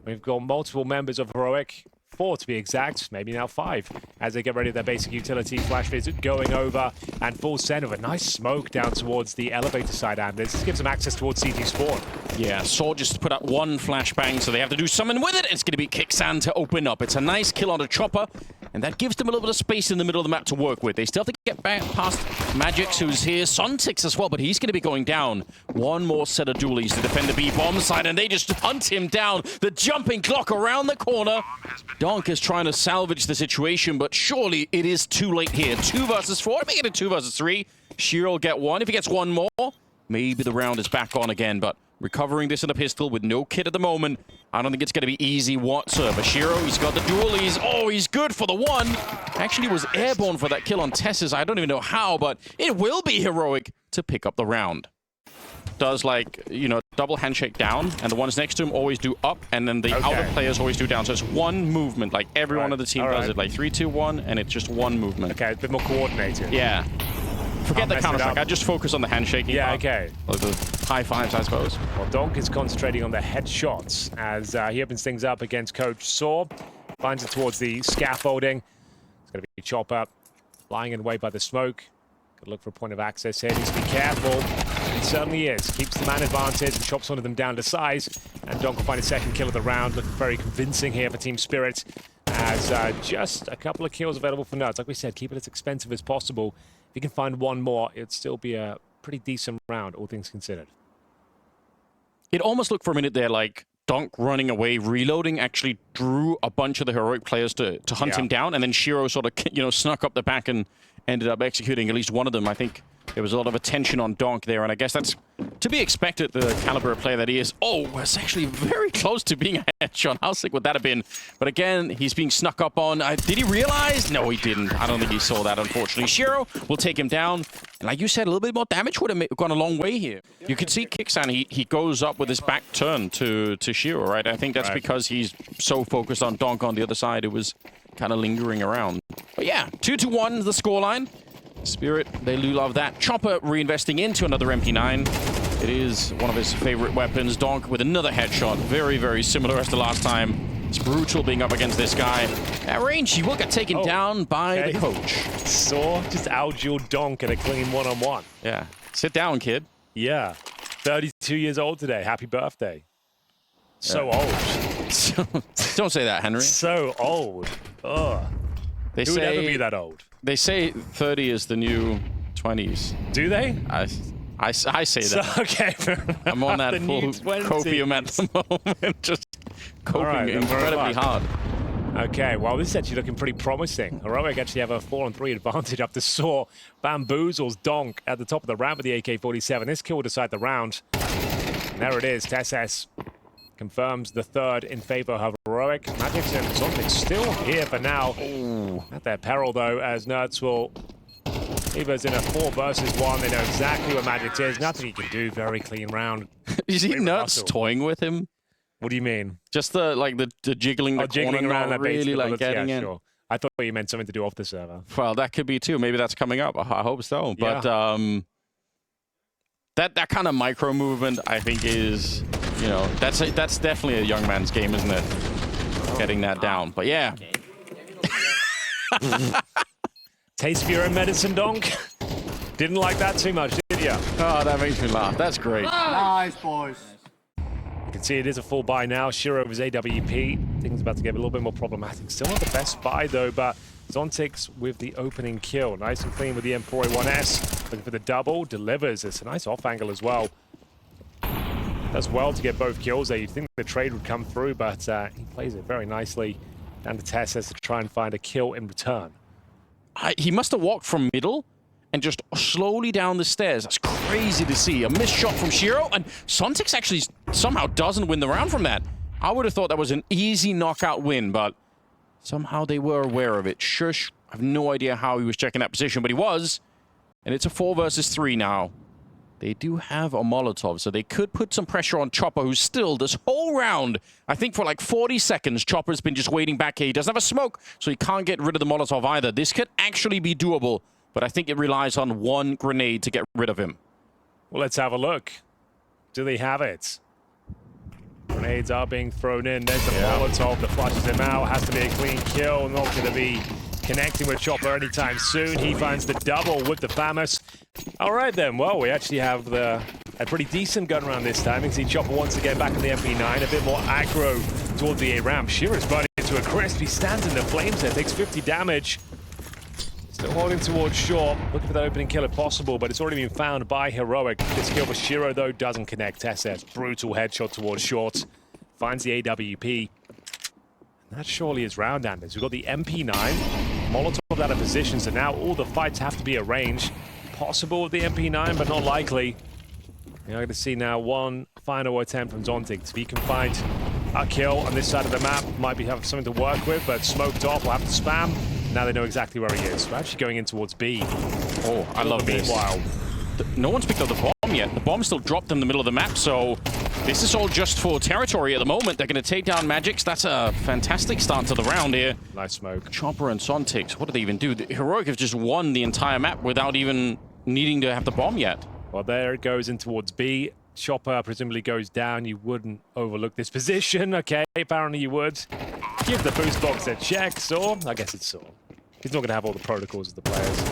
We've got multiple members of Heroic, 4 to be exact, maybe now 5, as they get ready with their basic utility. Flash visit going over, and full send of a nice smoke down towards the elevator side, and this gives them access towards CT spawn. Yeah, Saw just put up one flashbang, so they have to do something with it. It's going to be Kixan to open up. It's a nice kill on a chopper, and that gives them a little bit of space in the middle of the map to work with. They still have to get back past Magix, who's here. Sontix as well, but he's going to be going down. One more set of dualies to defend the B-bomb side, and they just hunt him down. The jumping clock around the corner. Donk is trying to salvage the situation, but surely it is too late here. 2 versus 4, make it a 2 versus 3. Shiro will get 1. If he gets 1 more, maybe the round is back on again, but recovering this in a pistol with no kit at the moment, I don't think it's going to be easy whatsoever. Shiro, he's got the dualies. Oh, he's good for the 1. Actually was airborne for that kill on Tessus. I don't even know how, but it will be Heroic to pick up the round. Does, like, you know, double handshake down, and the ones next to him always do up, and then the outer players always do down. So it's one movement. Like, everyone on the team does it. Like 3, 2, 1, and it's just one movement. Okay, it's a bit more coordinated. Yeah. Forget the counter-strike. I just focus on the handshaking. Yeah, okay. Or the high fives, I suppose. Well, Donk is concentrating on the headshots as he opens things up against Coach Saw. Finds it towards the scaffolding. It's going to be Chopper lying in way by the smoke. Got to look for a point of access here. Needs to be careful. It certainly is. Keeps the man advantage and chops one of them down to size. And Donk will find a second kill of the round. Looking very convincing here for Team Spirit. As just a couple of kills available for Nuts. Like we said, keep it as expensive as possible. If you can find 1 more, it'd still be a pretty decent round, all things considered. It almost looked for a minute there like Donk running away, reloading, actually drew a bunch of the Heroic players to hunt him down, and then Shiro sort of, you know, snuck up the back and ended up executing at least one of them. I think there was a lot of attention on Donk there, and I guess that's to be expected, the caliber of player that he is. Oh, it's actually very close to being a headshot. How sick would that have been? But again, he's being snuck up on. Did he realize? No, he didn't. I don't think he saw that, unfortunately. Shiro will take him down. And like you said, a little bit more damage would have gone a long way here. You can see Kixan, he goes up with his back turned to Shiro, right? I think that's because he's so focused on Donk on the other side. It was kind of lingering around. But yeah, 2-1 the scoreline. Spirit, they do love that. Chopper reinvesting into another MP9. It is one of his favorite weapons. Donk with another headshot. Very, very similar as the last time. It's brutal being up against this guy. At range, he will get taken down by the coach. Saw just outdueled Donk in a clean 1-on-1. Yeah. Sit down, kid. Yeah. 32 years old today. Happy birthday. So old. Don't say that, Henry. So old. Ugh. Who would ever be that old? They say 30 is the new 20s. Do they? I say that. So, okay. I'm on that full copium at the moment. Just coping incredibly hard. Okay, well, this is actually looking pretty promising. Heroic actually have a 4-on-3 advantage up to Saw. Bamboozles Donk at the top of the ramp with the AK-47. This kill will decide the round. And there it is. Tessus confirms the 3rd in favor of Heroic. Magix and Sontix still here for now. At their peril, though, as Nerds will leave us in a 4 versus 1. They know exactly what Magix is. Nothing he can do. Very clean round. You see Nerds toying with him? What do you mean? Just the jiggling the jiggling corner, around not really like getting in. Sure. I thought you meant something to do off the server. Well, that could be too. Maybe that's coming up. I hope so. Yeah. But that kind of micro movement, I think, is, you know, that's definitely a young man's game, isn't it? Getting that down. But yeah. Taste for your own medicine, Donk. Didn't like that too much, did you? Oh, that makes me laugh. That's great. Nice, boys. You can see it is a full buy now. Shiro with his AWP. Things about to get a little bit more problematic. Still not the best buy, though, but Zontix with the opening kill. Nice and clean with the M4A1S. Looking for the double. Delivers. It's a nice off angle as well. Does well to get both kills there. You'd think the trade would come through, but he plays it very nicely. Down to Tessus to try and find a kill in return. He must have walked from middle and just slowly down the stairs. That's crazy to see. A missed shot from Shiro, and Sontix actually somehow doesn't win the round from that. I would have thought that was an easy knockout win, but somehow they were aware of it. Shush, I have no idea how he was checking that position, but he was. And it's a 4 versus 3 now. They do have a Molotov, so they could put some pressure on Chopper, who's still, this whole round, I think for like 40 seconds, Chopper's been just waiting back here. He doesn't have a smoke, so he can't get rid of the Molotov either. This could actually be doable, but I think it relies on one grenade to get rid of him. Well, let's have a look. Do they have it? Grenades are being thrown in. There's the Molotov that flushes him out. Has to be a clean kill. Not going to be connecting with Chopper anytime soon. He finds the double with the FAMAS. All right then, well, we actually have a pretty decent gun round this time. You can see Chopper once again back in the MP9, a bit more aggro towards the A ramp. Shiro's burning into a crisp. He stands in the flames there, takes 50 damage. Still holding towards short, looking for that opening kill if possible, but it's already been found by Heroic. This kill for Shiro, though, doesn't connect. SS, brutal headshot towards short. Finds the AWP. And that surely is round, Anders. We've got the MP9, Molotov out of position, so now all the fights have to be arranged. Possible with the MP9, but not likely. You're going to see now one final attempt from Zontix. If he can find a kill on this side of the map, might have something to work with, but smoked off, will have to spam. Now they know exactly where he is. We're actually going in towards B. Oh, I love this. Meanwhile, no one's picked up the bomb yet. The bomb still dropped in the middle of the map, so this is all just for territory at the moment. They're going to take down Magics. That's a fantastic start to the round here. Nice smoke. Chopper and Sontix, what do they even do? The Heroic have just won the entire map without even needing to have the bomb yet. Well, there it goes in towards B. Chopper presumably goes down. You wouldn't overlook this position. Okay, apparently you would. Give the boost box a check. Saw? I guess it's Saw. He's not going to have all the protocols of the players.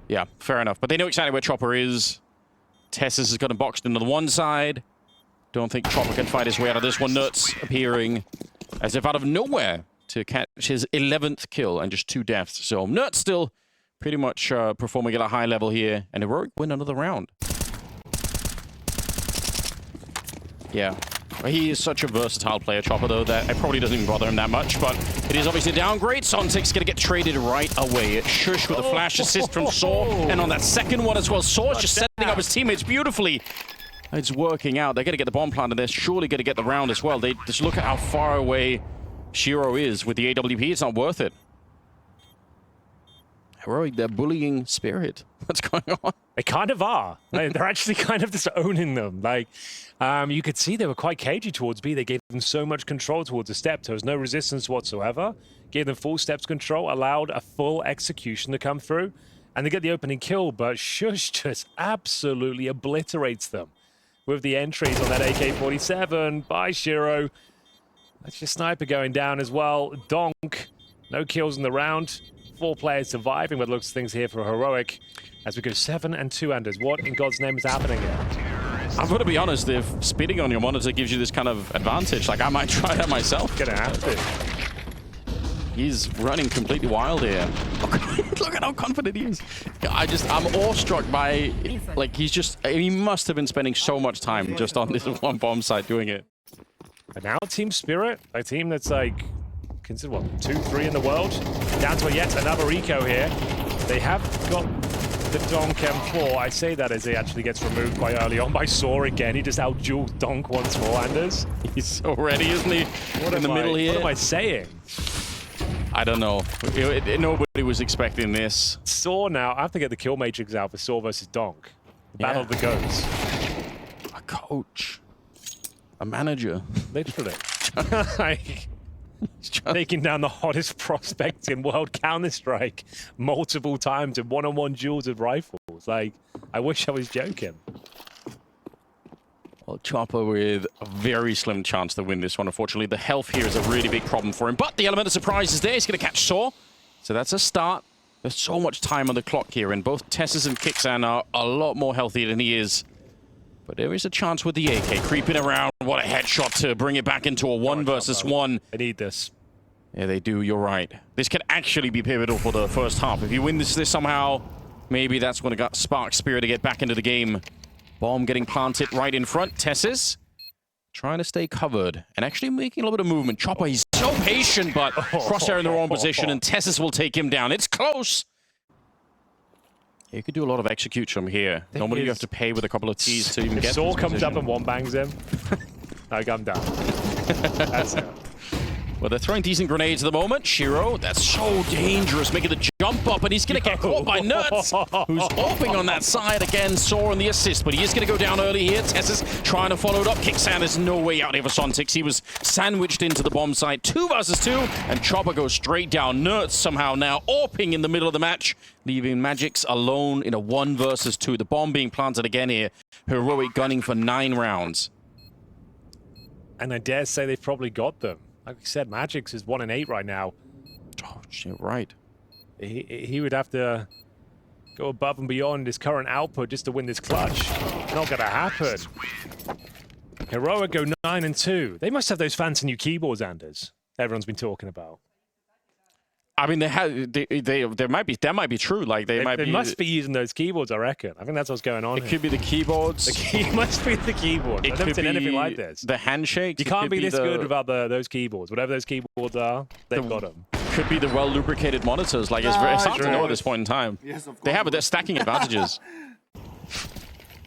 Yeah, fair enough. But they know exactly where Chopper is. Tessus is going to box into the one side. Don't think Chopper can fight his way out of this one. Nuts appearing as if out of nowhere to catch his 11th kill and just 2 deaths. So Nuts still pretty much performing at a high level here. And Heroic win another round. Yeah. He is such a versatile player, Chopper, though, that it probably doesn't even bother him that much, but it is obviously a downgrade. Sontic's going to get traded right away. Shush with a flash assist from Saw, and on that second one as well, Saw's just setting up his teammates beautifully. It's working out. They're going to get the bomb planted. They're surely going to get the round as well. They just look at how far away Shiro is with the AWP. It's not worth it. Heroic, their bullying spirit. What's going on? They kind of are. They're actually kind of just owning them. Like, you could see they were quite cagey towards B. They gave them so much control towards the step. There was no resistance whatsoever. Gave them full steps control, allowed a full execution to come through, and they get the opening kill, but Shush just absolutely obliterates them with the entries on that AK-47 by Shiro. That's your sniper going down as well. Donk, no kills in the round. 4 players surviving, but looks things here for Heroic as we go 7-2, Anders. What in God's name is happening here? I'm going to be honest, if spitting on your monitor gives you this kind of advantage, like I might try that myself. Gonna have to. He's running completely wild here. Look at how confident he is. I'm awestruck by, like, he must have been spending so much time just on this one bomb site doing it. And now Team Spirit, a team that's like, consider what, 2-3 in the world, down to yet another eco here. They have got the Donk M4. I say that as he actually gets removed quite early on by Saw again. He just out-dueled Donk once more, Anders. He's so ready, isn't he? In the middle here. What am I saying? I don't know. Nobody was expecting this. Saw now, I have to get the kill matrix out for Saw versus Donk. Battle of the Goats. A coach. A manager. Literally. Like, taking down the hottest prospect in World Counter-Strike multiple times in one-on-one duels with rifles. Like, I wish I was joking. Well, Chopper with a very slim chance to win this one. Unfortunately, the health here is a really big problem for him. But the element of surprise is there. He's going to catch Saw. So that's a start. There's so much time on the clock here, and both Tessus and Kixan are a lot more healthy than he is. But there is a chance with the AK creeping around. What a headshot to bring it back into a 1 versus 1. I need this. Yeah, they do. You're right. This could actually be pivotal for the first half. If you win this somehow, maybe that's when it got spark Spirit to get back into the game. Bomb getting planted right in front. Tessus trying to stay covered and actually making a little bit of movement. Chopper, he's so patient, but Crosshair in the wrong position, and Tessus will take him down. It's close. You could do a lot of execute from here. Normally you have to pay with a couple of T's to even get Saw comes up and one bangs him. Like, I'm down. That's it. Well, they're throwing decent grenades at the moment. Shiro, that's so dangerous, making the jump up, and he's going to get caught by Nuts, who's opening on that side. Again, Saw on the assist, but he is going to go down early here. Tessus trying to follow it up. Kixan, there's no way out here for Sontix. He was sandwiched into the bomb site. 2 versus 2, and Chopper goes straight down. Nuts somehow now AWPing in the middle of the match, leaving Magics alone in a 1 versus 2. The bomb being planted again here. Heroic gunning for 9 rounds. And I dare say they've probably got them. Like we said, Magic's is 1 in 8 right now. Oh, shit, right. He would have to go above and beyond his current output just to win this clutch. Not gonna happen. Heroic go 9 and 2. They must have those fancy new keyboards, Anders. Everyone's been talking about. I mean, that might be true. Like they must be using those keyboards, I reckon. I think that's what's going on. It could be the keyboards. It must be the keyboards. I've never seen anything like this. The handshakes. You can't be this good without those keyboards. Whatever those keyboards are, they've got them. Could be the well lubricated monitors. Like it's hard to know at this point in time. Yes, of course. They have it. They're stacking advantages.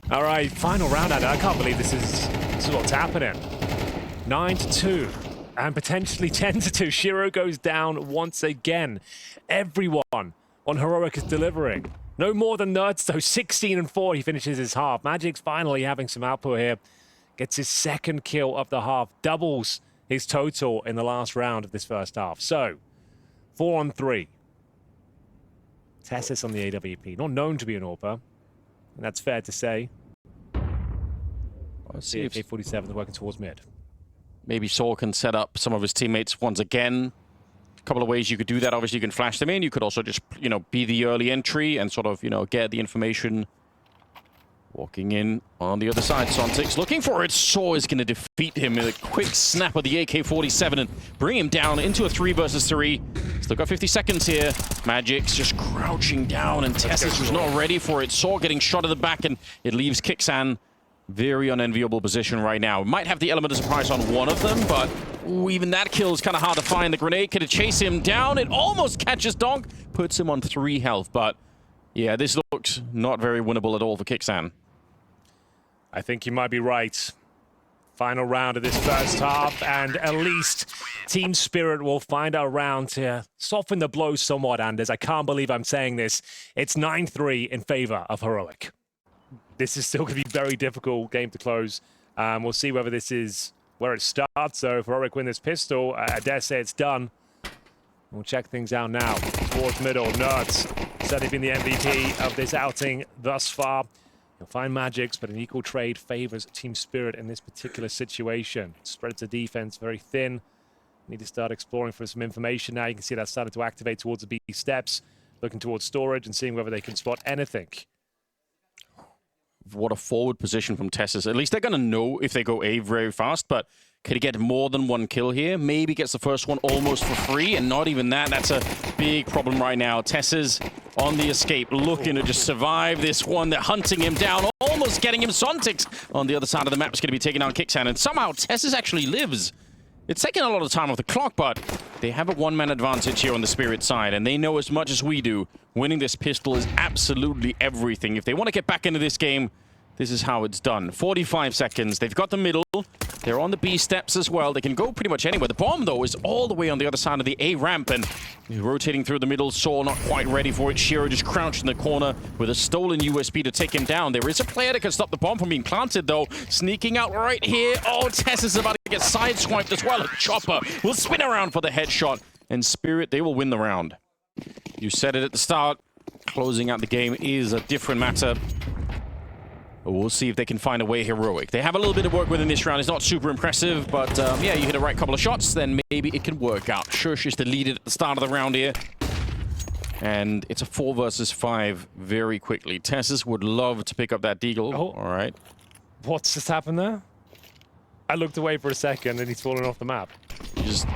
All right, final round. I can't believe this is what's happening. 9-2. And potentially 10-2. Shiro goes down once again. Everyone on Heroic is delivering. No more than Nerds, though. 16 and 4. He finishes his half. Magic's finally having some output here. Gets his second kill of the half. Doubles his total in the last round of this first half. So, 4 on 3. Tessis on the AWP. Not known to be an AWPer. And that's fair to say. Let's see if AK-47 is working towards mid. Maybe Saul can set up some of his teammates once again. A couple of ways you could do that. Obviously, you can flash them in. You could also just, be the early entry and sort of, get the information. Walking in on the other side. Sontix looking for it. Saul is going to defeat him with a quick snap of the AK-47 and bring him down into a 3 versus 3. Still got 50 seconds here. Magic's just crouching down and Tessis was not ready for it. Saul getting shot at the back and it leaves Kixan very unenviable position right now. Might have the element of surprise on one of them, but even that kill is kind of hard to find. The grenade could chase him down. It almost catches Donk, puts him on 3 health. But yeah, this looks not very winnable at all for Kixan. I think you might be right. Final round of this first half, and at least Team Spirit will find a round to soften the blow somewhat, Anders. I can't believe I'm saying this. It's 9-3 in favor of Heroic. This is still going to be a very difficult game to close. We'll see whether this is where it starts. So if Heroic win this pistol, I dare say it's done. We'll check things out now. Towards middle, Nerds certainly been the MVP of this outing thus far. You'll find Magic's, but an equal trade favors Team Spirit in this particular situation. Spreads the defense very thin. Need to start exploring for some information now. You can see that started to activate towards the B steps. Looking towards storage and seeing whether they can spot anything. What a forward position from Tessis. At least they're going to know if they go A very fast, but could he get more than 1 kill here? Maybe gets the first one almost for free, and not even that. That's a big problem right now. Tessis on the escape, looking to just survive this one. They're hunting him down, almost getting him. Sontix on the other side of the map is going to be taking down Kixan, and somehow Tessis actually lives. It's taking a lot of time off the clock, but they have a one-man advantage here on the Spirit side, and they know as much as we do. Winning this pistol is absolutely everything. If they want to get back into this game, this is how it's done. 45 seconds. They've got the middle. They're on the B steps as well. They can go pretty much anywhere. The bomb, though, is all the way on the other side of the A ramp, and rotating through the middle. Saul not quite ready for it. Shiro just crouched in the corner with a stolen USB to take him down. There is a player that can stop the bomb from being planted, though. Sneaking out right here. Oh, Tess is about to get sideswiped as well. A Chopper will spin around for the headshot. And Spirit, they will win the round. You said it at the start. Closing out the game is a different matter. We'll see if they can find a way Heroic. They have a little bit of work within this round. It's not super impressive, but yeah, you hit the right couple of shots, then maybe it can work out. Shush is the lead at the start of the round here. And it's a 4 versus 5 very quickly. Tessis would love to pick up that deagle. Oh. All right. What's just happened there? I looked away for a second and he's fallen off the map. You just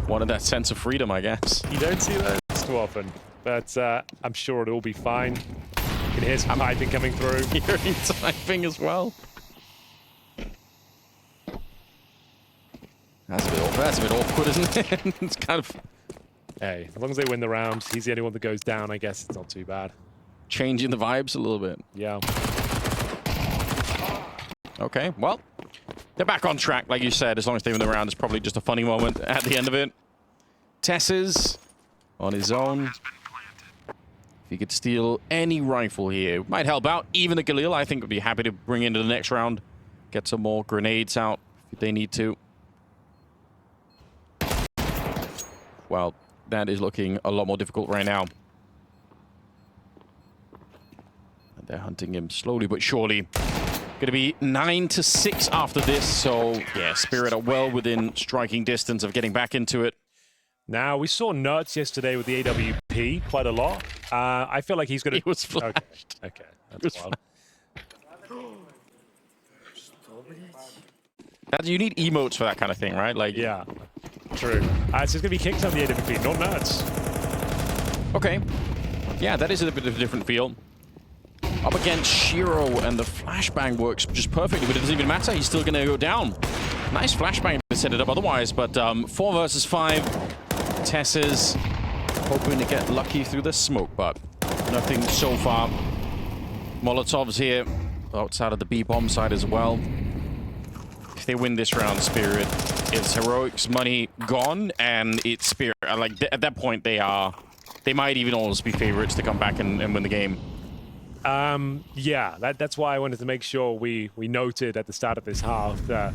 wanted that sense of freedom, I guess. You don't see that too often, but I'm sure it'll all be fine. You can hear some typing coming through. Hearing typing as well. That's a bit awkward, isn't it? It's kind of... Hey, as long as they win the round, he's the only one that goes down, I guess it's not too bad. Changing the vibes a little bit. Yeah. Okay, well, they're back on track, like you said. As long as they win the round, it's probably just a funny moment at the end of it. Tessis on his own. If he could steal any rifle here, might help out. Even the Galil, I think, would be happy to bring into the next round. Get some more grenades out if they need to. Well, that is looking a lot more difficult right now. And they're hunting him slowly but surely. Going Going to be 9-6 after this. So, yeah, Spirit are well within striking distance of getting back into it. Now, we saw Nerds yesterday with the AWP quite a lot. I feel like he's going to... He was flashed. Okay, that's wild. You need emotes for that kind of thing, right? Like, yeah, true. So it's going to be kicked on the AWP, not Nerds. Okay. Yeah, that is a bit of a different feel. Up against Shiro, and the flashbang works just perfectly, but it doesn't even matter. He's still going to go down. Nice flashbang to set it up otherwise, but 4 versus 5. Tess's hoping to get lucky through the smoke, but nothing so far. Molotovs here outside of the B bomb side as well. If they win this round, Spirit, it's Heroic's money gone, and it's Spirit. Like at that point, they might even almost be favorites to come back and win the game. Yeah, that's why I wanted to make sure we noted at the start of this half that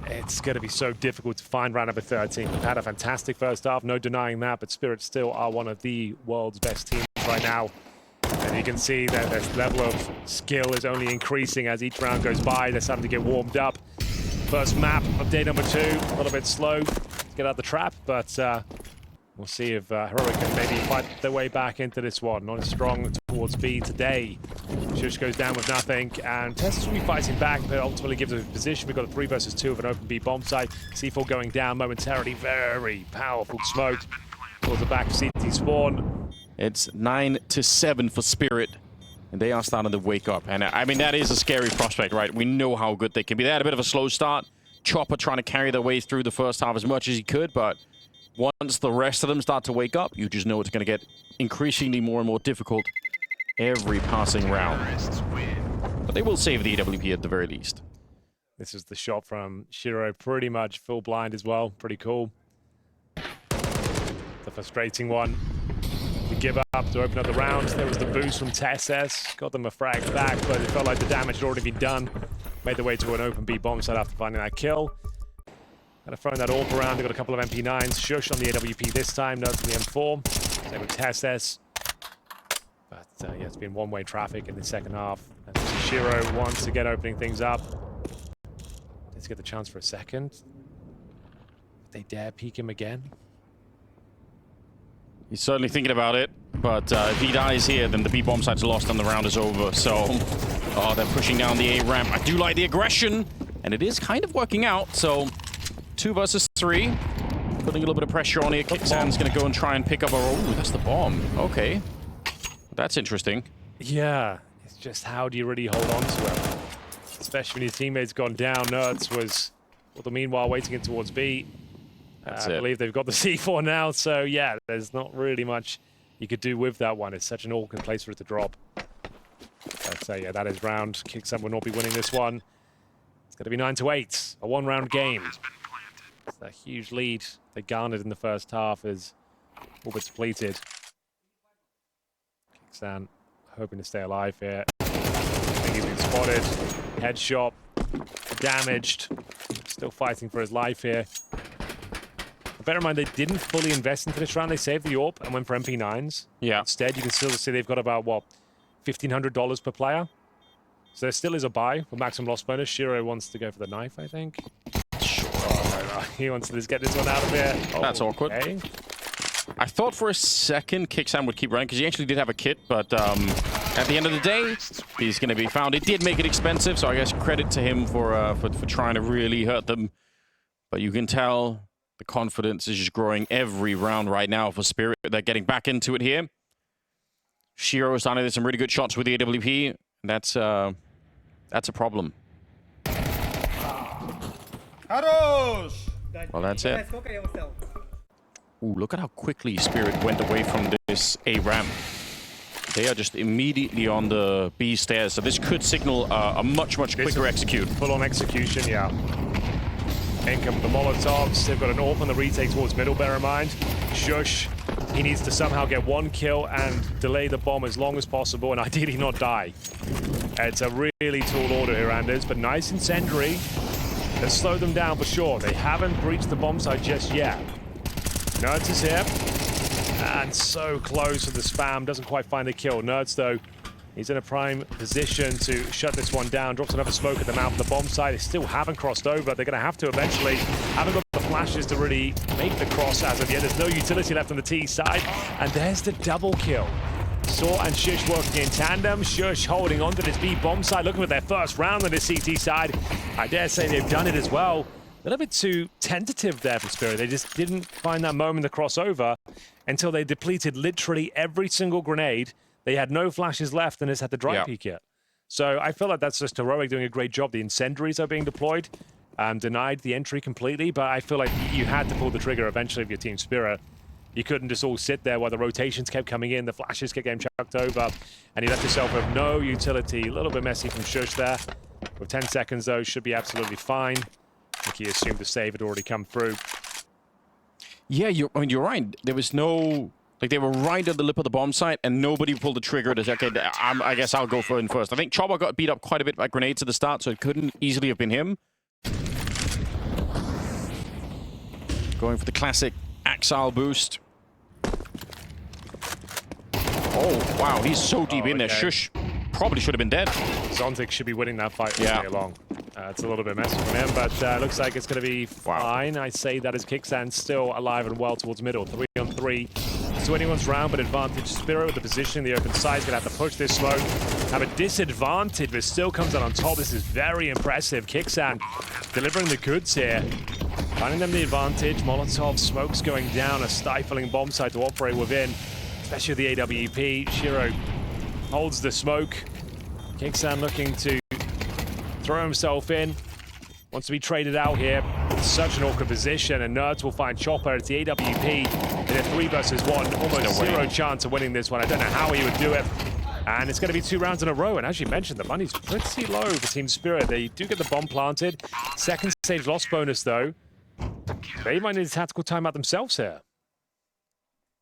it's going to be so difficult to find round number 13. We've had a fantastic first half, no denying that, but Spirit still are one of the world's best teams right now. And you can see that their level of skill is only increasing as each round goes by. They're starting to get warmed up. First map of day number 2, a little bit slow to get out the trap, but we'll see if Heroic can maybe fight their way back into this one. Not as strong towards B today. Shush goes down with nothing, and Tess will be fighting back, but ultimately gives us a position. We've got a 3 versus 2 of an open B bomb site. C4 going down momentarily. Very powerful smoke towards the back of CT spawn. It's 9-7 for Spirit, and they are starting to wake up. And I mean, that is a scary prospect, right? We know how good they can be. They had a bit of a slow start. Chopper trying to carry their way through the first half as much as he could, but once the rest of them start to wake up, you just know it's going to get increasingly more and more difficult every passing round. But they will save the AWP at the very least. This is the shot from Shiro, pretty much full blind as well. Pretty cool. The frustrating one. To give up, to open up the round. There was the boost from TSS. Got them a frag back, but it felt like the damage had already been done. Made their way to an open B bomb site after finding that kill. Kind of throwing that AWP around. They got a couple of MP9s. Shush on the AWP this time. Notes on the M4. Same with TSS. But yeah, it's been one-way traffic in the second half. And Shiro wants to get opening things up. Let's get the chance for a second. If they dare peek him again. He's certainly thinking about it, but if he dies here, then the B bomb site's lost and the round is over. So, they're pushing down the A ramp. I do like the aggression, and it is kind of working out. So, 2 versus 3, putting a little bit of pressure on here. Kicksan's going to go and try and pick up a... Oh, that's the bomb. Okay. That's interesting. Yeah, it's just how do you really hold on to him? Especially when your teammate's gone down. Nerds was, well, the meanwhile, waiting in towards B. I believe they've got the C4 now, so yeah, there's not really much you could do with that one. It's such an awkward place for it to drop. But yeah, that is round. Kicksan will not be winning this one. It's going to be 9-8, a one-round game. It's a huge lead they garnered in the first half is all but depleted. Kicksan hoping to stay alive here. I think he's been spotted. Headshot. Damaged. Still fighting for his life here. Bear in mind, they didn't fully invest into this round. They saved the AWP and went for MP9s. Yeah. Instead, you can still see they've got about, what, $1,500 per player? So there still is a buy for maximum loss bonus. Shiro wants to go for the knife, I think. Sure. Oh, no. He wants to just get this one out of here. Oh, that's awkward. Okay. I thought for a second Kicksan would keep running because he actually did have a kit, but at the end of the day, he's going to be found. It did make it expensive, so I guess credit to him for trying to really hurt them. But you can tell the confidence is just growing every round right now for Spirit. They're getting back into it here. Shiro is starting to do some really good shots with the AWP. That's a problem. Well, that's it. Ooh, look at how quickly Spirit went away from this A ramp. They are just immediately on the B stairs, so this could signal a much quicker execute. Full-on execution, yeah. In come the Molotovs. They've got an AWP on the retake towards middle, bear in mind. Shush, he needs to somehow get one kill and delay the bomb as long as possible and ideally not die. It's a really tall order here, Anders, but nice incendiary. Let's slow them down for sure. They haven't breached the bomb site just yet. Nerds is here. And so close to the spam. Doesn't quite find the kill. Nerds, though, He's in a prime position to shut this one down. Drops another smoke at the mouth of the bomb site. They still haven't crossed over. They're going to have to eventually. Haven't got the flashes to really make the cross as of yet. There's no utility left on the T side. And there's the double kill. Saw and Shush working in tandem. Shush holding on to this B bomb side, looking for their first round on this CT side. I dare say they've done it as well. A little bit too tentative there for Spirit. They just didn't find that moment to cross over until they depleted literally every single grenade. They had no flashes left and just had the dry peek yet. So I feel like that's just Heroic doing a great job. The incendiaries are being deployed, denied the entry completely, but I feel like you had to pull the trigger eventually of your Team Spirit. You couldn't just all sit there while the rotations kept coming in, the flashes kept getting chucked over, and you left yourself with no utility. A little bit messy from Shush there. With 10 seconds though, should be absolutely fine. I think he assumed the save had already come through. Yeah, you're right. There was no... Like, they were right at the lip of the bomb site, and nobody pulled the trigger to say, okay, I guess I'll go for in first. I think Chopper got beat up quite a bit by grenades at the start, so it couldn't easily have been him. Going for the classic Axile boost. Oh, wow, he's so deep in there. Shush probably should have been dead. Zontic should be winning that fight all day long. It's a little bit messy from him, but looks like it's going to be fine. I say that as Kickstand still alive and well towards middle. 3-on-3. So anyone's round, but advantage Spirit with the position in the open side. Going to have to push this smoke. Have a disadvantage, but still comes out on top. This is very impressive. Kickstand delivering the goods here. Finding them the advantage. Molotov smokes going down. A stifling bomb site to operate within, especially with the AWP. Shiro holds the smoke. Kickstand looking to throw himself in. Wants to be traded out here. It's such an awkward position, and Nerds will find Chopper. It's the AWP in a 3 versus 1. Almost zero chance of winning this one. I don't know how he would do it. And it's going to be 2 rounds in a row. And as you mentioned, the money's pretty low for Team Spirit. They do get the bomb planted. Second stage loss bonus, though. They might need a tactical timeout themselves here.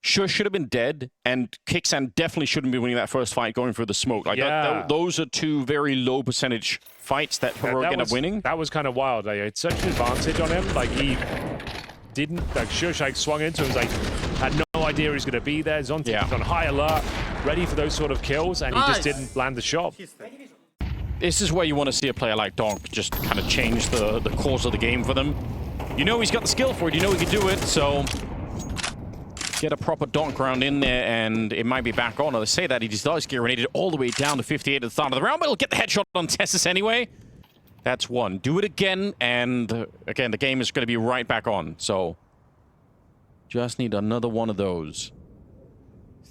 Shush should have been dead, and Kickstand definitely shouldn't be winning that first fight going for the smoke. Like those are 2 very low percentage fights that Heroic end up winning. That was kind of wild. Like, it's such an advantage on him. Like, he didn't, like, Shush like swung into him, like, had no idea he was going to be there. Zontic was on high alert, ready for those sort of kills, and he just didn't land the shot. This is where you want to see a player like Donk just kind of change the course of the game for them. You know he's got the skill for it, you know he can do it, so get a proper donk round in there, and it might be back on. Or they say that he just does get grenaded all the way down to 58 at the start of the round, but he'll get the headshot on Tessus anyway. That's one. Do it again, and again, the game is going to be right back on. So just need another one of those.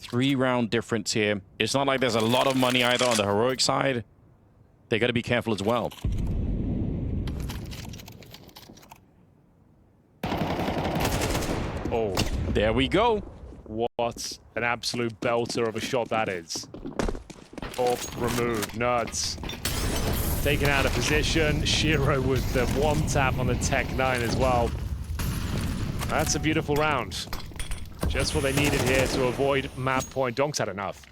3-round difference here. It's not like there's a lot of money either on the Heroic side. They got to be careful as well. Oh, there we go. What an absolute belter of a shot that is. Off, removed, Nerds. Taken out of position. Shiro with the one tap on the Tech 9 as well. That's a beautiful round. Just what they needed here to avoid map point. Donk's had enough.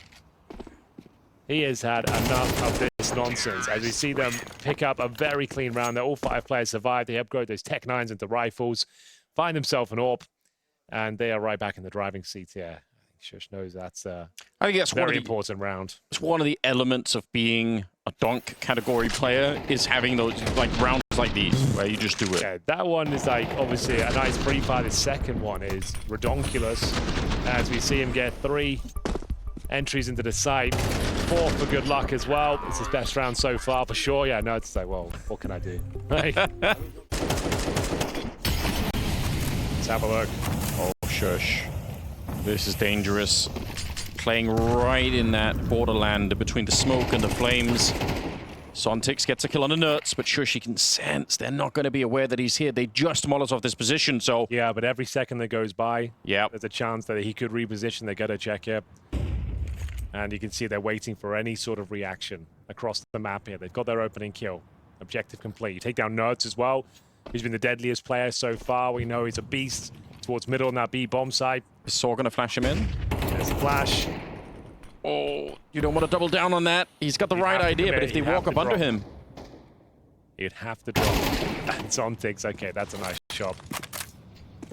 He has had enough of this nonsense. As we see them pick up a very clean round. All 5 players survive. They upgrade those Tech 9s into rifles. Find themselves an AWP. And they are right back in the driving seat here. I think Shush knows that's I think that's very important round. It's one of the elements of being a donk category player is having those like rounds like these where you just do it. Yeah, that one is like obviously a nice free fire. The second one is redonkulous. As we see him get 3 entries into the site. 4 for good luck as well. It's his best round so far for sure. Yeah, no, it's like, well, what can I do? Let's have a look. Oh, Shush. This is dangerous. Playing right in that borderland between the smoke and the flames. Zontix gets a kill on the Nerds, but Shush, he can sense they're not going to be aware that he's here. They just Molotov this position, so... Yeah, but every second that goes by, there's a chance that he could reposition. They got to check it. And you can see they're waiting for any sort of reaction across the map here. They've got their opening kill. Objective complete. You take down Nerds as well. He's been the deadliest player so far. We know he's a beast towards middle on that B bomb side. Is Saw going to flash him in? There's a flash. Oh, you don't want to double down on that. He's got the right idea, but if they walk up under him... You'd have to drop. And Zontix, okay, that's a nice shot.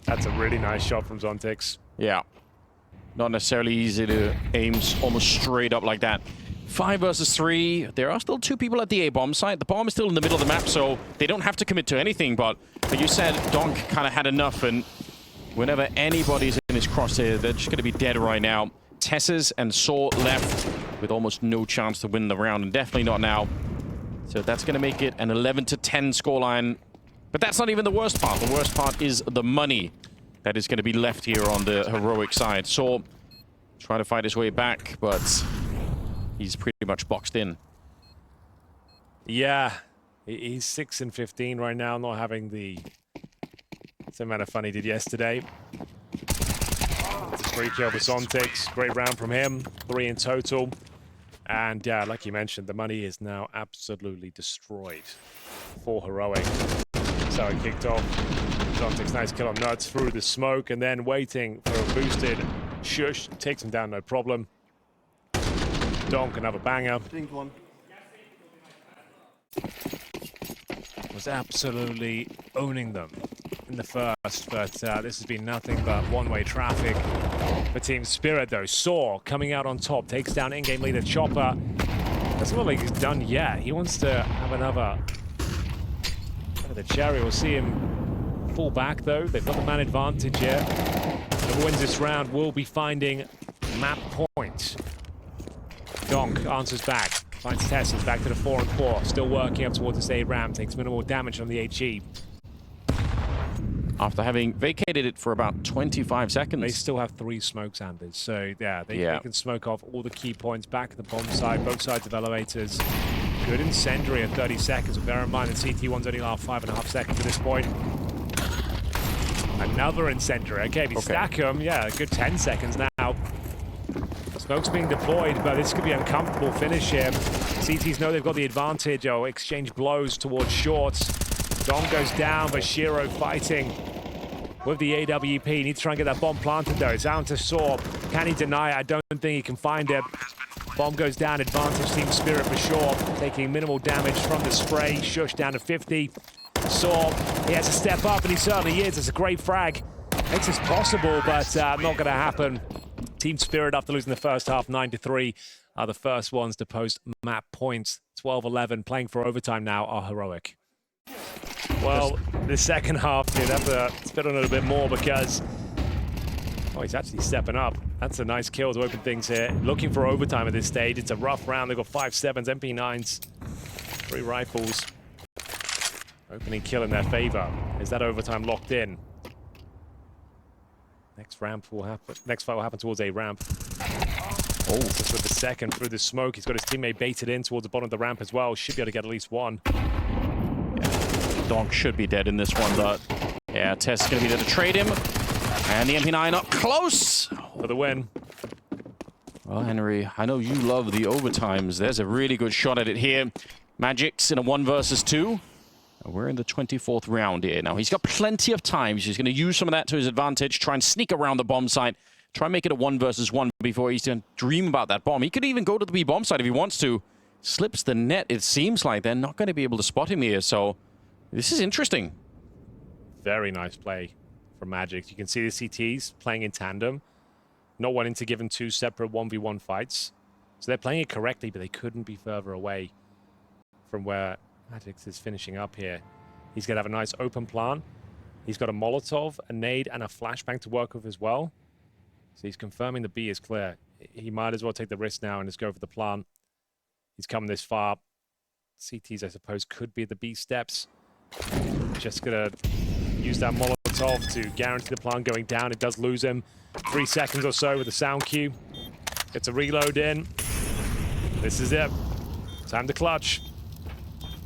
That's a really nice shot from Zontix. Yeah. Not necessarily easy to aim almost straight up like that. 5 versus 3. There are still 2 people at the A-bomb site. The bomb is still in the middle of the map, so they don't have to commit to anything. But like you said, Donk kind of had enough, and whenever anybody's in his crosshair, they're just going to be dead right now. Tesses and Saw left with almost no chance to win the round, and definitely not now. So that's going to make it an 11-10 scoreline. But that's not even the worst part. The worst part is the money that is going to be left here on the heroic side. Saw trying to fight his way back, but he's pretty much boxed in. Yeah, he's 6-15 right now, not having the same amount of fun he did yesterday. It's a free kill for Zontix. Great round from him, 3 in total. And like you mentioned, the money is now absolutely destroyed for heroic. So it kicked off. Zontix, nice kill on Nuts through the smoke, and then waiting for a boosted Shush. Takes him down, no problem. Donk, another banger. Was absolutely owning them in the first, but this has been nothing but one-way traffic for Team Spirit, though. Saw coming out on top, takes down in-game leader Chopper. Doesn't look like he's done yet. He wants to have another the cherry. We'll see him fall back, though. They've got the man advantage here. Whoever wins this round will be finding map point. Donk answers back. Finds Teslas back to the 4 and 4. Still working up towards this A ramp. Takes minimal damage on the HE. After having vacated it for about 25 seconds. They still have 3 smokes, Anders. So, yeah, they can smoke off all the key points back at the bomb side, both sides of elevators. Good incendiary at 30 seconds. But bear in mind that CT1's only last 5.5 seconds at this point. Another incendiary. Okay, if you stack them, yeah, a good 10 seconds now. Smoke's being deployed, but this could be an uncomfortable finish here. CTs know they've got the advantage. Oh, exchange blows towards shorts. Don goes down, but Shiro fighting with the AWP. Needs to try and get that bomb planted, though. It's down to Saw. Can he deny it? I don't think he can find it. Bomb goes down. Advantage Team Spirit for sure. Taking minimal damage from the spray. Shush down to 50. Saw, he has to step up, and he certainly is. It's a great frag. Makes this possible, but not going to happen. Team Spirit, after losing the first half 9-3, are the first ones to post map points. 12-11, playing for overtime now, are heroic. Well, the second half, you'd have to spit on it a bit more because he's actually stepping up. That's a nice kill to open things here. Looking for overtime at this stage. It's a rough round. They've got 5.7s, MP9s, 3 rifles. Opening kill in their favor. Is that overtime locked in? Next ramp will happen. Next fight will happen towards a ramp. Oh, just with the second through the smoke. He's got his teammate baited in towards the bottom of the ramp as well. Should be able to get at least one. Yeah, Donk should be dead in this one, but yeah, Tess is going to be there to trade him. And the MP9 up close for the win. Well, Henry, I know you love the overtimes. There's a really good shot at it here. Magic's in a 1 versus 2. We're in the 24th round here now. He's got plenty of time. He's going to use some of that to his advantage, try and sneak around the bomb site, try and make it a 1 versus 1 before he's going to dream about that bomb. He could even go to the B bomb site if he wants to. Slips the net. It seems like they're not going to be able to spot him here, so this is interesting. Very nice play from Magic. You can see the CTs playing in tandem, not wanting to give him 2 separate 1v1 fights. So they're playing it correctly, but they couldn't be further away from where Magix is finishing up here. He's going to have a nice open plan. He's got a Molotov, a nade, and a flashbang to work with as well. So he's confirming the B is clear. He might as well take the risk now and just go for the plan. He's come this far. CTs, I suppose, could be the B steps. Just going to use that Molotov to guarantee the plan going down. It does lose him. 3 seconds or so with the sound cue. Gets a reload in. This is it. Time to clutch.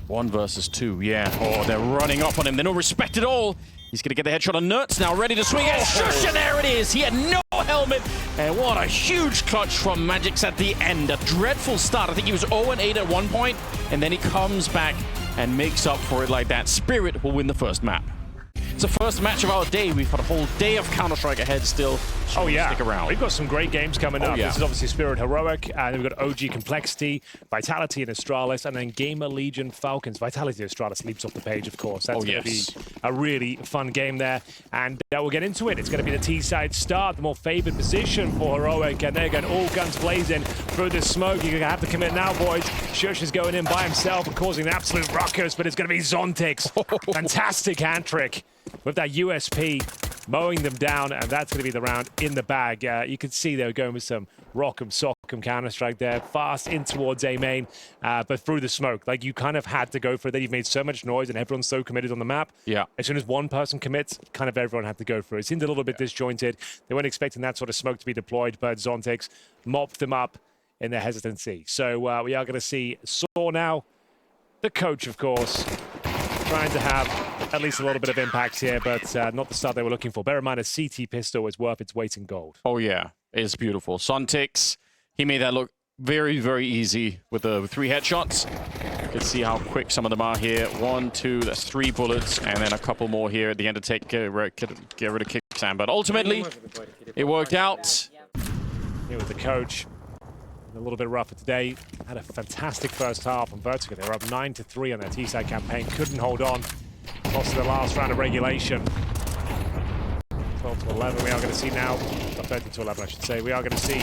1 versus 2, yeah. Oh, they're running up on him. They're no respect at all. He's going to get the headshot on Nuts now, ready to swing it. Shush, and there it is. He had no helmet. And what a huge clutch from Magix at the end. A dreadful start. I think he was 0-8 at one point, and then he comes back and makes up for it like that. Spirit will win the first map. the first match of our day. We've got a whole day of Counter-Strike ahead still. So oh yeah, stick around. We've got some great games coming up. Yeah. This is obviously Spirit Heroic, and then we've got OG Complexity, Vitality and Astralis, and then Gamer Legion Falcons. Vitality and Astralis leaps off the page, of course. That's going to be a really fun game there, and we'll get into it. It's going to be the T-side start, the more favored position for Heroic, and they're going all guns blazing through the smoke. You're going to have to commit now, boys. Shush is going in by himself and causing an absolute ruckus, but it's going to be Zontix. Fantastic hand trick with that USP, mowing them down, and that's going to be the round in the bag. You can see they were going with some rock'em sock'em Counter-Strike there, fast in towards A main, but through the smoke. Like, you kind of had to go for it. You've made so much noise and everyone's so committed on the map. Yeah. As soon as one person commits, kind of everyone had to go for it. It seemed a little bit disjointed. They weren't expecting that sort of smoke to be deployed, but Zontix mopped them up in their hesitancy. So we are going to see Saw now, the coach, of course, trying to have at least a little bit of impact here, but not the start they were looking for. Bear in mind, a CT pistol is worth its weight in gold. Oh, yeah. It's beautiful. Zontix, he made that look very, very easy with the 3 headshots. You can see how quick some of them are here. 1, 2, that's 3 bullets, and then a couple more here at the end to get rid of Kicksam. But ultimately, it worked out. Here with the coach. A little bit rougher today. Had a fantastic first half on Vertigo. They were up 9-3 on their T-side campaign. Couldn't hold on. Lost to the last round of regulation. 12-11. We are going to see now, 13-11 I should say. We are going to see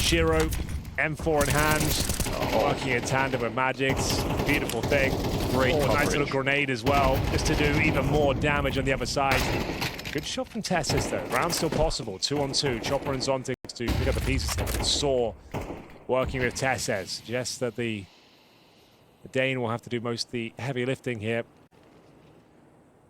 Shiro, M4 in hand, working in tandem with Magix. Beautiful thing. Great coverage. Nice little grenade as well, just to do even more damage on the other side. Good shot from Tessis though. Round still possible. 2-on-2. Chopper and Zontix to pick up the pieces here. Saw working with Tessis. Suggests that the Dane will have to do most of the heavy lifting here.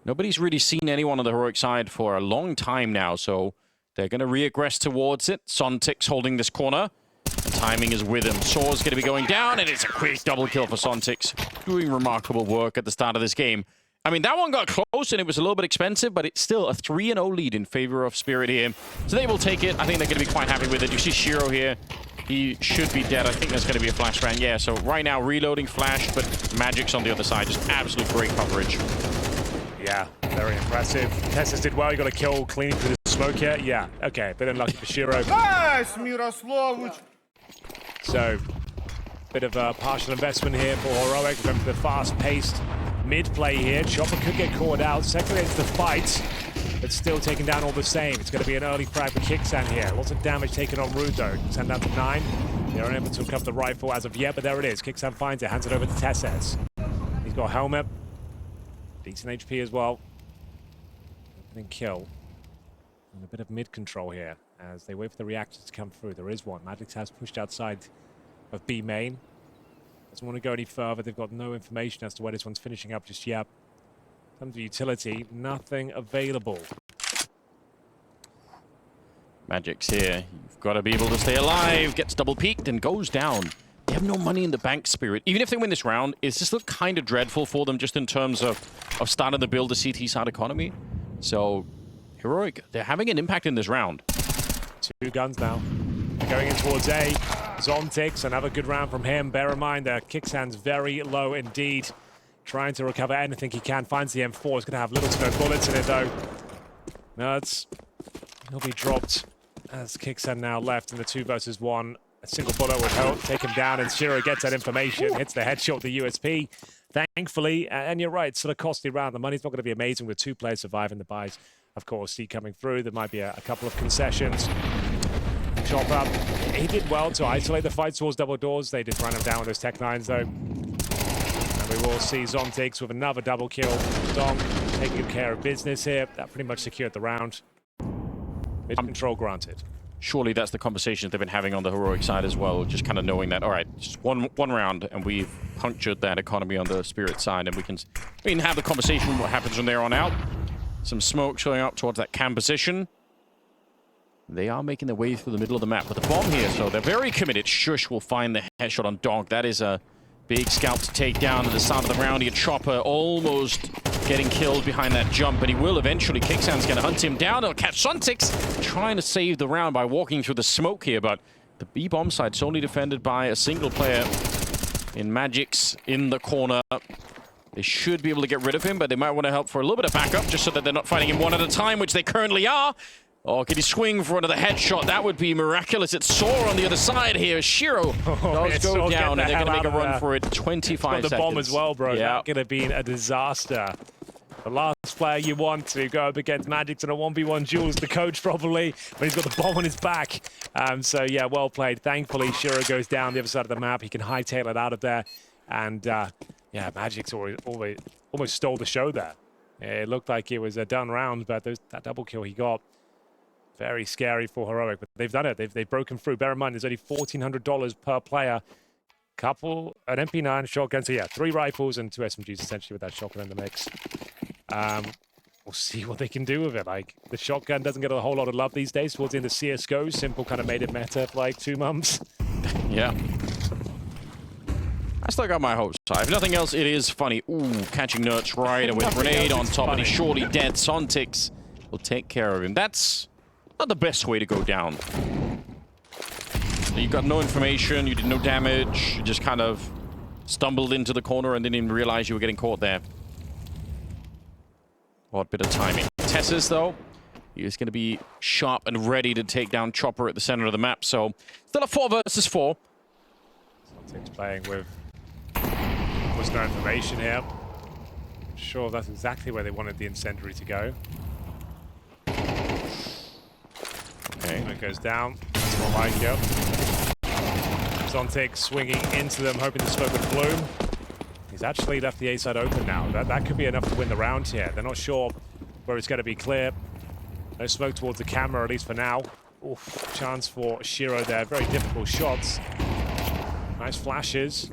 Nobody's really seen anyone on the Heroic side for a long time now, so they're going to re-aggress towards it. Zontix holding this corner. The timing is with him. Saw's going to be going down, and it's a quick double kill for Zontix. Doing remarkable work at the start of this game. I mean, that one got close, and it was a little bit expensive, but it's still a 3-0 lead in favor of Spirit here. So they will take it. I think they're going to be quite happy with it. You see Shiro here. He should be dead. I think there's going to be a flash round. Yeah, so right now, reloading flash, but Magic's on the other side. Just absolute great coverage. Yeah, very impressive. Tessis did well. You got a kill cleaning through the smoke here. Yeah, okay, bit unlucky for Shiro. So, bit of a partial investment here for Heroic. Remember the fast-paced mid-play here. Chopper could get caught out. Second, it's the fight, but still taken down all the same. It's going to be an early frag for Kicksan here. Lots of damage taken on Rude, though. 10 down to 9. They're unable to recover the rifle as of yet, but there it is. Kicksan finds it, hands it over to Tessis. He's got a helmet. Decent HP as well. Opening kill. And a bit of mid-control here as they wait for the reactors to come through. There is one. Magix has pushed outside of B main. Doesn't want to go any further. They've got no information as to where this one's finishing up just yet. In terms of utility, nothing available. Magic's here. You've got to be able to stay alive. Gets double peaked and goes down. They have no money in the bank, Spirit. Even if they win this round, it's just look kind of dreadful for them just in terms of starting to build a CT side economy. So, Heroic, they're having an impact in this round. 2 guns now. They're going in towards A. Zontix, another good round from him. Bear in mind that Kicksan's very low indeed. Trying to recover anything he can. Finds the M4. He's going to have little to no bullets in it, though. Nerds. He'll be dropped as Kicksan now left in the 2 versus 1. A single bullet would help take him down, and Shiro gets that information, hits the headshot, the USP, thankfully. And you're right, sort of costly round. The money's not going to be amazing with 2 players surviving the buys. Of course, C coming through. There might be a couple of concessions. Chop up. He did well to isolate the fight towards double doors. They did run him down with those Tech 9s, though. And we will see Zontix with another double kill. Dom taking good care of business here. That pretty much secured the round. Mid control granted. Surely that's the conversations they've been having on the Heroic side as well, just kind of knowing that, all right, just one round, and we've punctured that economy on the Spirit side, and we can have the conversation what happens from there on out. Some smoke showing up towards that cam position. They are making their way through the middle of the map with the bomb here, so they're very committed. Shush will find the headshot on Donk. That is a big scalp to take down at the start of the round here. Chopper almost getting killed behind that jump, but he will eventually. Kicksan's going to hunt him down. He'll catch Zontix trying to save the round by walking through the smoke here, but the B-bomb side's only defended by a single player in Magix in the corner. They should be able to get rid of him, but they might want to help for a little bit of backup, just so that they're not fighting him one at a time, which they currently are. Oh, can he swing for another headshot? That would be miraculous. It's Saw on the other side here. Shiro does go down, and they're going to make a run for it. 25 seconds. The bomb as well, bro. Yeah. That could have been a disaster. The last player you want to go up against Magic's in a 1v1 duels, the coach probably, but he's got the bomb on his back. So yeah, well played. Thankfully, Shiro goes down the other side of the map. He can hightail it out of there. And yeah, Magic's almost stole the show there. It looked like it was a done round, but that double kill he got, very scary for Heroic. But they've done it. They've broken through. Bear in mind, there's only $1,400 per player. An MP9 shotgun. So yeah, 3 rifles and 2 SMGs essentially with that shotgun in the mix. We'll see what they can do with it. Like, the shotgun doesn't get a whole lot of love these days. Towards the end of CSGO, Simple kind of made it meta for like 2 months. Yeah. I still got my hopes high. If nothing else, it is funny. Ooh, catching Nurts right away. Grenade on top, and he's surely dead. Sontix will take care of him. That's not the best way to go down. You got no information, you did no damage, you just kind of stumbled into the corner and didn't even realize you were getting caught there. Odd bit of timing. Tessus, though, he is going to be sharp and ready to take down Chopper at the center of the map, so still a 4 versus 4. Celtics playing with almost no information here. Not sure if that's exactly where they wanted the incendiary to go. Okay. It goes down. That's more like it. Zontic swinging into them, hoping the smoke would bloom. He's actually left the A side open now. That could be enough to win the round here. They're not sure where it's going to be clear. No smoke towards the camera, at least for now. Oof, chance for Shiro there. Very difficult shots. Nice flashes.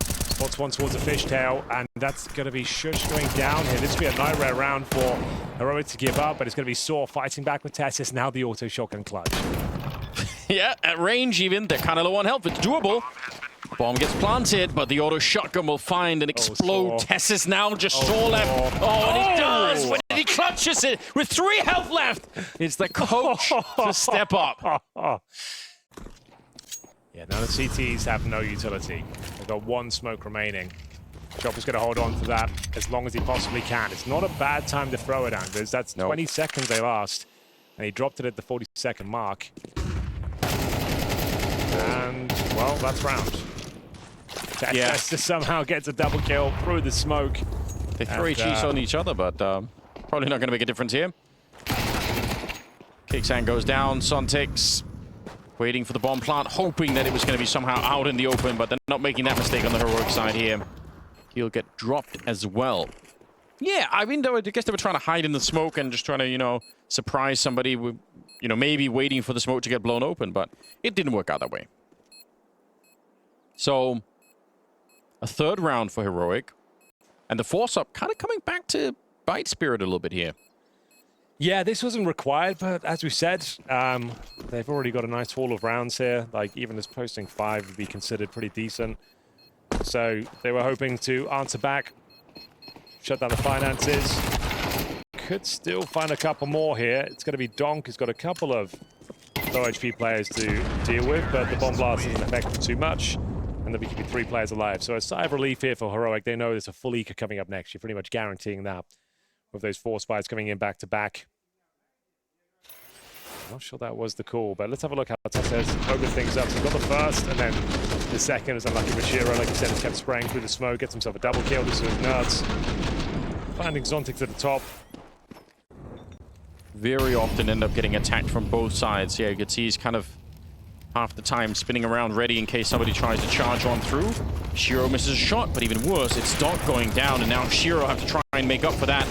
Spots one towards the fishtail, and that's going to be Shush going down here. This will be a nightmare round for Heroic to give up, but it's going to be Saw fighting back with Tessus. Now the auto shotgun clutch. Yeah, at range even. They're kind of low on health. It's doable. Bomb gets planted, but the auto shotgun will find and explode. Tessus now just Saw left. Oh, and he does! When he clutches it with 3 health left. It's the coach to step up. Yeah, now the CTs have no utility. They've got 1 smoke remaining. Chopper's going to hold on to that as long as he possibly can. It's not a bad time to throw it, Anders. That's 20 seconds they last. And he dropped it at the 40-second mark. And, well, that's round. Tessus somehow gets a double kill through the smoke. They throw HEs on each other, but probably not going to make a difference here. Kicksan goes down. Sontix waiting for the bomb plant, hoping that it was going to be somehow out in the open, but they're not making that mistake on the Heroic side here. He'll get dropped as well. Yeah, I mean, I guess they were trying to hide in the smoke and just trying to, you know, surprise somebody with, you know, maybe waiting for the smoke to get blown open, but it didn't work out that way. So, a 3rd round for Heroic, and the force-up kind of coming back to bite Spirit a little bit here. Yeah, this wasn't required, but as we said, they've already got a nice haul of rounds here. Like, even this posting 5 would be considered pretty decent. So they were hoping to answer back, shut down the finances. Could still find a couple more here. It's going to be Donk, who's got a couple of low HP players to deal with, but the bomb blast doesn't affect them too much. And then we keep 3 players alive. So a sigh of relief here for Heroic. They know there's a full eco coming up next. You're pretty much guaranteeing that, with those 4 spies coming in back to back. I'm not sure that was the call, but let's have a look how Tessus opened things up. So we've got the first, and then the second is unlucky for Shiro. Like I said, he's kept spraying through the smoke, gets himself a double kill. This is nuts. Finding Zontix at the top. Very often end up getting attacked from both sides. Yeah, you can see he's kind of half the time spinning around ready in case somebody tries to charge on through. Shiro misses a shot, but even worse, it's Donk going down, and now Shiro have to try and make up for that.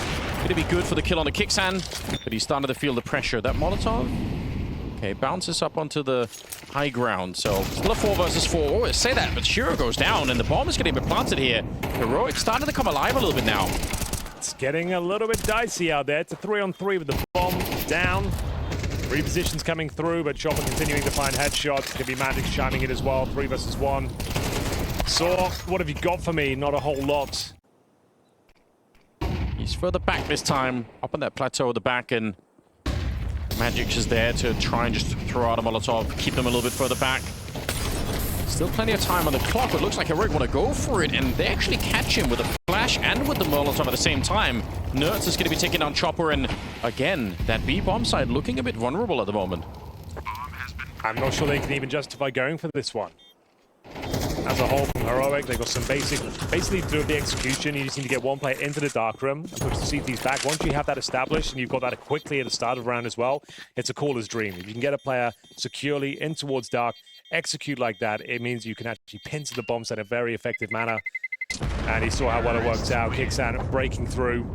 It'd be good for the kill on the Kicksan, but he's starting to feel the pressure. That Molotov, okay, bounces up onto the high ground, so still a 4 versus 4. Oh, I say that, but Shiro goes down, and the bomb is getting planted here. Heroic starting to come alive a little bit now. It's getting a little bit dicey out there. It's a 3-on-3 with the bomb down. Repositions coming through, but Chopper continuing to find headshots. Could be Magic chiming in as well. 3 versus 1. Saw, what have you got for me? Not a whole lot. He's further back this time, up on that plateau at the back, and Magic's is there to try and just throw out a Molotov, keep them a little bit further back. Still plenty of time on the clock, but looks like Heroic want to go for it, and they actually catch him with a flash and with the Molotov at the same time. Nerds is going to be taking down Chopper, and again, that B bomb side looking a bit vulnerable at the moment. I'm not sure they can even justify going for this one. As a whole, from Heroic, they've got some basically through the execution, you just need to get one player into the dark room and push the CTs back. Once you have that established, and you've got that quickly at the start of the round as well, it's a caller's dream. If you can get a player securely in towards dark, execute like that, it means you can actually pin to the bomb site in a very effective manner. And he saw how well it worked out. Kixan breaking through.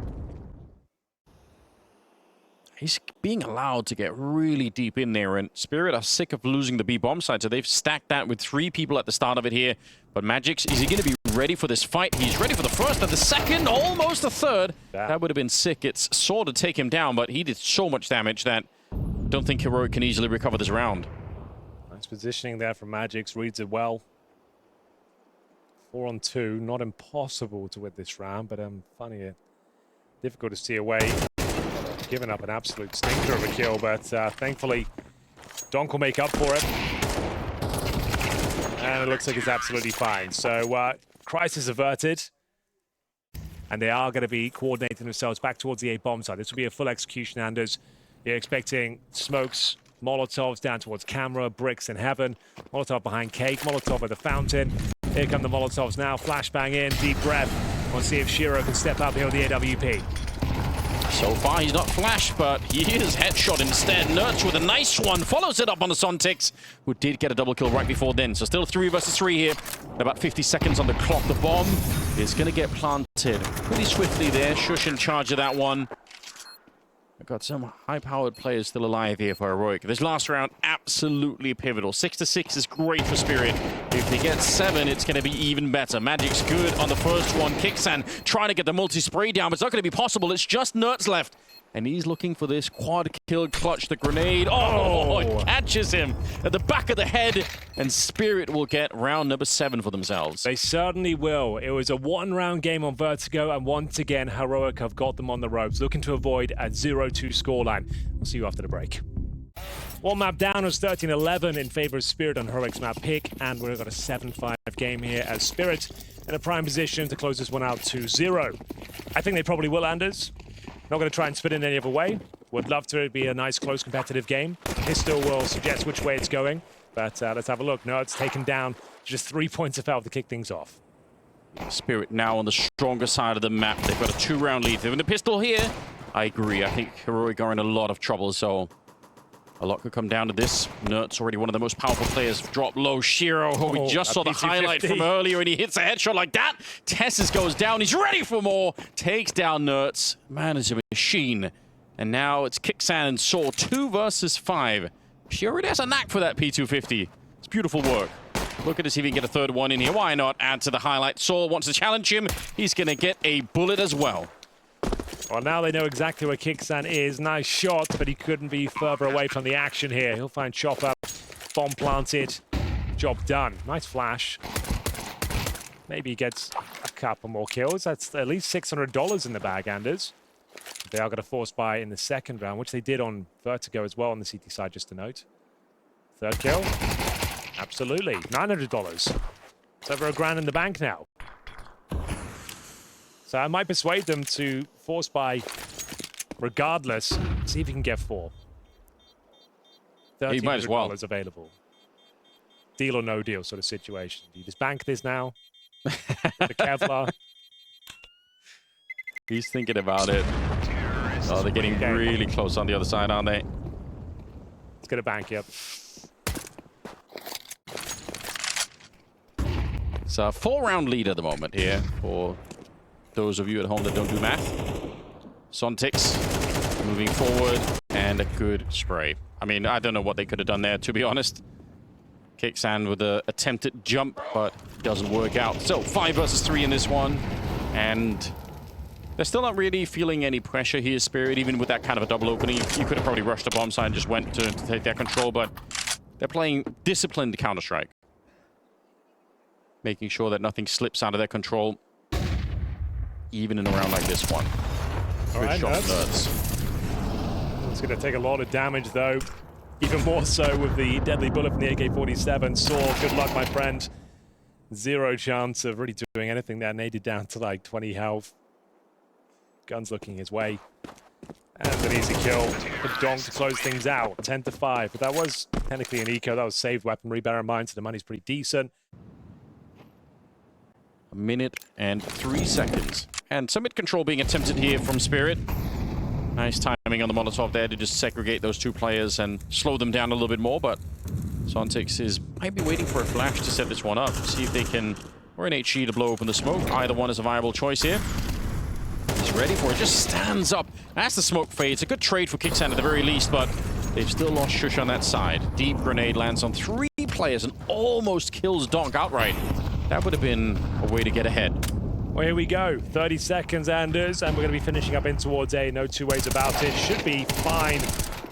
He's being allowed to get really deep in there, and Spirit are sick of losing the B bomb side, so they've stacked that with 3 people at the start of it here. But Magix, is he going to be ready for this fight? He's ready for the first and the second, almost the third. That would have been sick. It's Saw to take him down, but he did so much damage that I don't think Heroic can easily recover this round. Nice positioning there from Magix, reads it well. 4 on 2, not impossible to win this round, but funny, difficult to see away. Giving up an absolute stinker of a kill, but thankfully Donk will make up for it. And it looks like it's absolutely fine. So crisis averted. And they are going to be coordinating themselves back towards the A bomb side. This will be a full execution, Anders. You're expecting smokes, Molotovs down towards camera, bricks in heaven. Molotov behind cake, Molotov at the fountain. Here come the Molotovs now. Flashbang in, deep breath. Want to see if Shiro can step up here with the AWP. So far, he's not flashed, but he is headshot instead. Nerds with a nice one, follows it up on the Sontix, who did get a double kill right before then. So still 3 versus 3 here. About 50 seconds on the clock. The bomb is going to get planted pretty swiftly there. Shush in charge of that one. I've got some high-powered players still alive here for Heroic. This last round, absolutely pivotal. 6-6 is great for Spirit. If they get 7, it's going to be even better. Magic's good on the first one. Kixan trying to get the multi-spray down, but it's not going to be possible. It's just Nerds left. And he's looking for this quad kill clutch, the grenade. Oh, it catches him at the back of the head. And Spirit will get round number 7 for themselves. They certainly will. It was a 1-round game on Vertigo, and once again, Heroic have got them on the ropes, looking to avoid a 0-2 scoreline. We'll see you after the break. One map down was 13-11 in favor of Spirit on Heroic's map pick, and we've got a 7-5 game here as Spirit in a prime position to close this one out 2-0. I think they probably will, Anders. Not going to try and spin in any other way. Would love to be a nice, close, competitive game. Pistol will suggest which way it's going. But let's have a look. No, it's taken down just 3 points of health to kick things off. Spirit now on the stronger side of the map. They've got a 2-round lead. They're in the pistol here. I agree. I think Heroic are in a lot of trouble, so a lot could come down to this. Nert's already one of the most powerful players. Drop low. Shiro, who we just saw the highlight from earlier, and he hits a headshot like that. Tessus goes down. He's ready for more. Takes down Nert's. Man is a machine. And now it's Kixan and Saw 2 versus 5. She already has a knack for that P250. It's beautiful work. Look at us see if he can get a third one in here. Why not add to the highlight? Saw wants to challenge him. He's going to get a bullet as well. Well, now they know exactly where Kixan is. Nice shot, but he couldn't be further away from the action here. He'll find Chopper. Bomb planted. Job done. Nice flash. Maybe he gets a couple more kills. That's at least $600 in the bag, Anders. They are going to force buy in the second round, which they did on Vertigo as well on the CT side, just to note. Third kill. Absolutely. $900. It's over $1,000 in the bank now. So I might persuade them to force buy regardless. See if he can get 4. He might as well. $1,300 available. Deal or no deal sort of situation. Do you just bank this now? The Kevlar. He's thinking about it. Oh, they're getting really close on the other side, aren't they? It's going to bank, yep. It's a 4-round lead at the moment here for those of you at home that don't do math. Sontix moving forward, and a good spray. I mean, I don't know what they could have done there, to be honest. Kixan with the attempted jump, but doesn't work out. So 5 versus 3 in this one, and they're still not really feeling any pressure here, Spirit, even with that kind of a double opening. You could have probably rushed the bomb side and just went to take that control, but they're playing disciplined Counter-Strike. Making sure that nothing slips out of their control, even in a round like this one. All right, Good shot, Nerds. It's going to take a lot of damage, though. Even more so with the deadly bullet from the AK-47. Saw, good luck, my friend. Zero chance of really doing anything there. Naded down to like 20 health. Gun's looking his way. And an easy kill for Donk to close things out. 10-5. But that was technically an eco. That was saved weaponry. Bear in mind, so the money's pretty decent. 1 minute and 3 seconds. And some mid-control being attempted here from Spirit. Nice timing on the Molotov there to just segregate those two players and slow them down a little bit more, but Zontix might be waiting for a flash to set this one up. See if they can, or an HG to blow open the smoke. Either one is a viable choice here. He's ready for it, just stands up as the smoke fades. A good trade for Kicksand at the very least, but they've still lost Shush on that side. Deep grenade lands on 3 players and almost kills Donk outright. That would have been a way to get ahead. Well, here we go. 30 seconds, Anders, and we're going to be finishing up in towards A. No two ways about it. Should be fine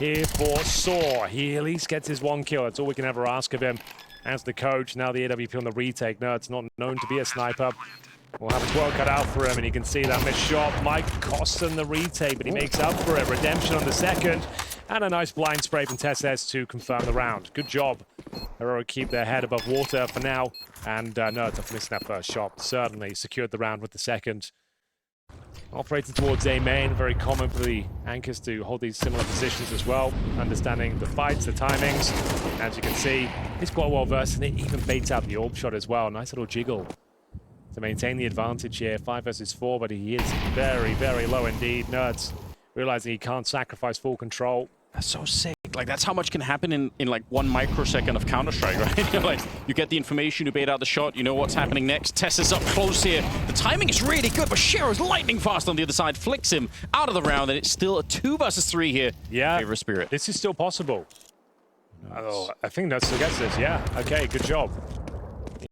here for Saw. He at least gets his 1 kill. That's all we can ever ask of him. As the coach, now the AWP on the retake. No, it's not known to be a sniper. We'll have his work cut out for him, and you can see that missed shot might cost him the retake, but he makes up for it. Redemption on the second, and a nice blind spray from TeSS to confirm the round. Good job. Heroic keep their head above water for now. And Nerds have missed that first shot. Certainly secured the round with the second. Operating towards A main. Very common for the anchors to hold these similar positions as well. Understanding the fights, the timings. As you can see, he's quite well versed, and it even baits out the orb shot as well. Nice little jiggle to maintain the advantage here. 5 versus 4, but he is very, very low indeed. Nerds realizing he can't sacrifice full control. That's so sick. Like, that's how much can happen in like 1 microsecond of Counter-Strike, right? Like, you get the information, you bait out the shot, you know what's happening next. Tess is up close here. The timing is really good, but Shero's lightning fast on the other side, flicks him out of the round, and it's still a 2 versus 3 here. Yeah, favor Spirit. This is still possible. Oh, I think Nerds still gets this. Yeah, okay, good job.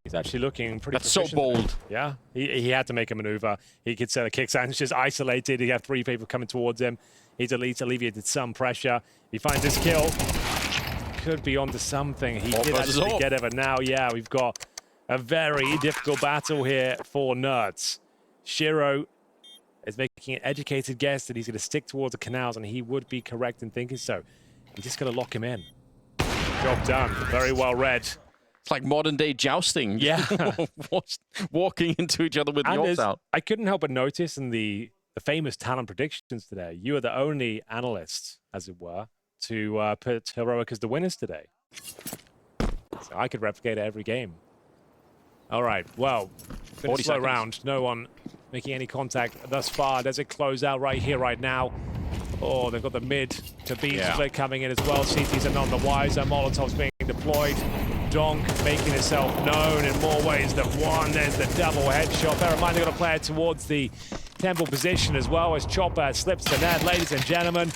He's actually looking pretty proficient. So bold. Yeah, he had to make a maneuver. He could set a kick, and it's just isolated. He had 3 people coming towards him. He's at least alleviated some pressure. He finds his kill. Could be onto something. He did actually get it, but now, yeah, we've got a very difficult battle here for Nerds. Shiro is making an educated guess that he's going to stick towards the canals, and he would be correct in thinking so. He's just going to lock him in. Job done. Very well read. It's like modern day jousting. Yeah. Walking into each other with the orbs out. I couldn't help but notice in the famous talent predictions today, you are the only analyst, as it were, to put Heroic as the winners today. So I could replicate it every game. All right, well, been a slow round. No one making any contact thus far. There's a closeout right here, right now. Oh, they've got the mid to B split coming in as well. CTs are none the wiser. Molotov's being deployed. Donk making himself known in more ways than one. There's the double headshot. Bear in mind, they've got to play it towards the temple position as well as Chopper slips to net. Ladies and gentlemen,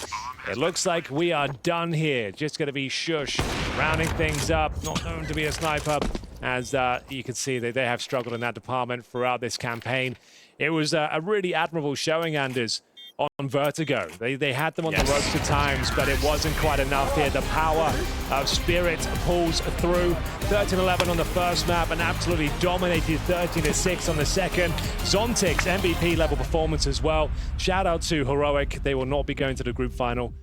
it looks like we are done here. Just going to be Shush rounding things up. Not known to be a sniper, as you can see they have struggled in that department throughout this campaign. It was a really admirable showing, Anders, on Vertigo. They had them on the ropes at times, but it wasn't quite enough here. The power of Spirit pulls through. 13-11 on the first map and absolutely dominated 13-6 on the second. Zontix MVP level performance as well. Shout out to Heroic. They will not be going to the group final.